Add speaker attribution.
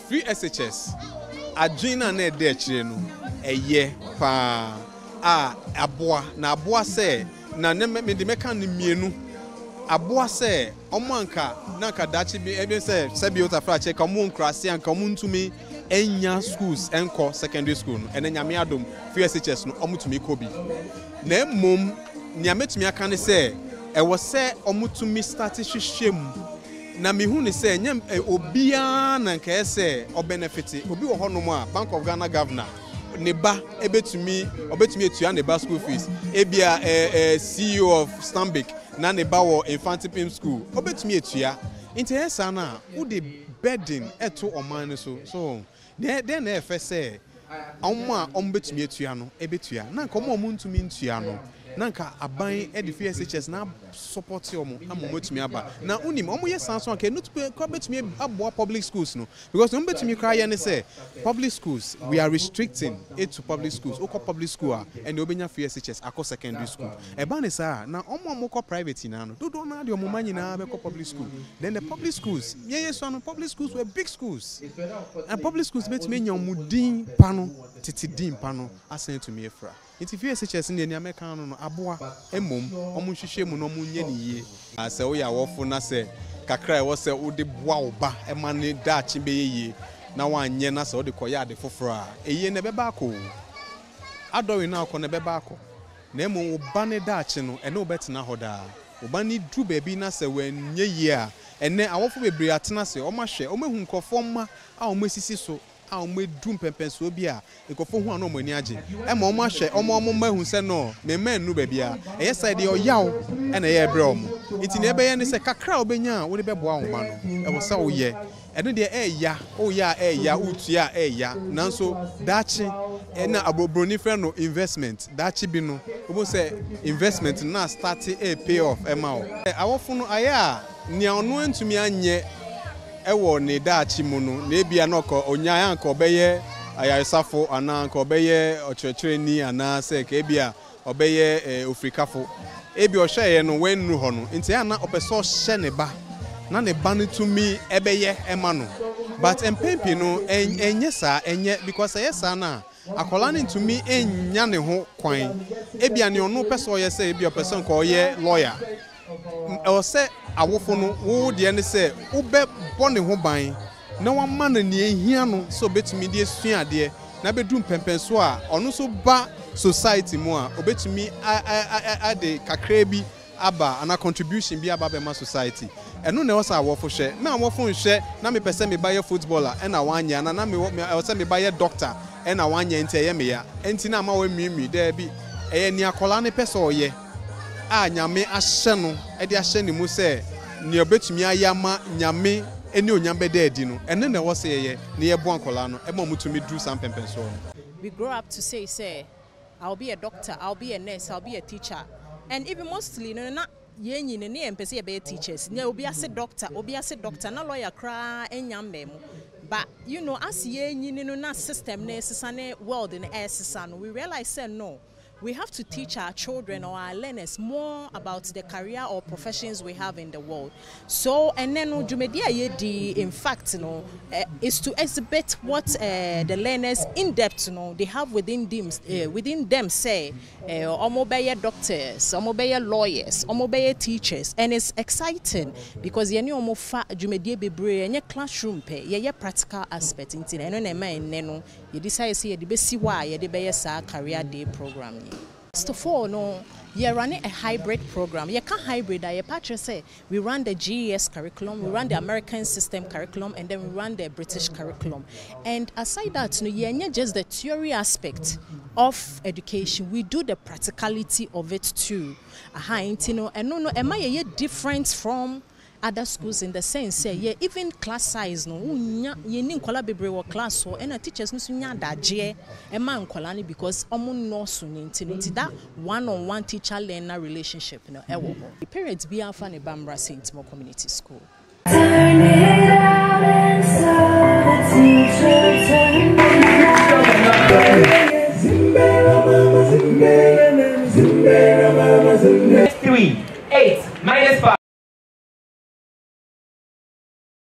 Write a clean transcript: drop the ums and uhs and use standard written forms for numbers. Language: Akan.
Speaker 1: Free S.H.S Adwina na ede akire no eye pa aboa na aboa se na me de meka no mienu aboa se omanka na ka dachi bi ebe se bi otafra che ka mo nkrase anka mo ntumi enya schools enko secondary school no ene nyame adom Free S.H.S no omutumi ko bi na mom nyametumi aka ne se ewo se omutumi start hwehwem na mihu ni se nyam obia na nka ese o benefit obi wo honom a Bank of Ghana governor ne ba obetumi etua ne ba school fees ebia CEO of Stanbic na ne ba wo infantile school obetumi etua interesa na wo de burden eto oman so then na efe se omma ombetumi etua no ebetua na nka omo ntumi ntua no nanka aban e de Free S.H.S na support omo amomotumi aba na unim omo yes sanso anka no betumi abo public schools no because no betumi cry ne say public schools we are restricting it to public schools oko public school and obenya Free S.H.S akọ secondary school e ba ne sa na omo ko private na no do na de omo manyina be ko public school then the public schools so no public schools were big schools and public schools betumi nyamudin pano titidin pano asen to me efra It's Free S.H.S in the American aboa emom omo hwehwe mu no munye ne yie ase wo ya wofo na se kakra wo se wo de boa wo ba e ma ne dachi be yie na wanye na se wo de koya de foforo a eye ne beba akọ adowe na akọ ne beba akọ na emom wo ba ne dachi no ene wo betina hoda wo ba ni du ba bi na se wanye yie a ene awofo bebre atena se o ma hwe o ma hu nkofo ma a o ma sisi so a o medum pempenso bi a ekofo hu ana o mani age e ma o ma hwe o ma mahu se no me manu ba bia e yeside o yaw e na ye bre o mo iti na ebe ye ne se kakra obenya wo de beboa wo ma no e wo sa wo ye eno de ya utua ya nanso dachi na abobroni friend no investment dachi bi no obo se investment na start a pay off e ma o awofo no aya nia ono antumi anye ewo ne dachi mu no na ebia no ko onya anka obeye ayaresafo ana anka obeye ochrechreni ana se ka ebia obeye ofrikafo ebia ohye no wennu ho no nti ana opeso hye ne ba na ne ba tumi ebeye ema no but empempi no enye sa enye because yesa na akola ne tumi enya ne ho kwan ebia ne ono peso ye se ebia person ko ye lawyer o se awofo no wo de ne se wo be bone ho ban na wa ma na ne ehia no so betumi de esua ade na bedum pempenso a ono so ba society mu a obetumi ade kakra bi aba ana contribution bi aba be ma society eno na wosa awofo hwe na awofo nhwe na me pese me ba ye footballer e na wanya na me wose me ba ye doctor e na wanya enti eye me ya enti na ma wa mimi da bi eye ni akola ne pese oye a nyame ahye no e de ahye ne mu se ne obetumi ayama nyame eni onyambe da adi no ene na wose ye ne ye bo akola no e ma mutumi do some pempenso.
Speaker 2: We grow up to say I'll be a doctor, I'll be a nurse, I'll be a teacher. And even mostly no na yenyi ne empese be teachers. Ne obi ase doctor, na lawyer kra enyambe mu. But you know as yenyi no na system na sesane world in sesane we realize say no. We have to teach our children or our learners more about the career or professions we have in the world. So, and then in fact, is to exhibit what the learners in depth, they have within them say, omobe doctors, omobe lawyers, omobe teachers, and it's exciting because you know fa jumedie bebre any classroom pe ye practical aspect in tin eno na ma you decide say the best why you be sa career day program. First of all, no, you're running a hybrid program. You can't hybrid. I say we run the GES curriculum, we run the American system curriculum, and then we run the British curriculum. And aside that, no, you're not just the theory aspect of education. We do the practicality of it too. And no, am I different from other schools in the sense say even class size no ye ni nkola bebre wo class so and teachers no so nya daje e ma nkola ni because omo no so nti that one-on-one teacher learner relationship no e wo the parents be afa ne bambra St. Mo community school.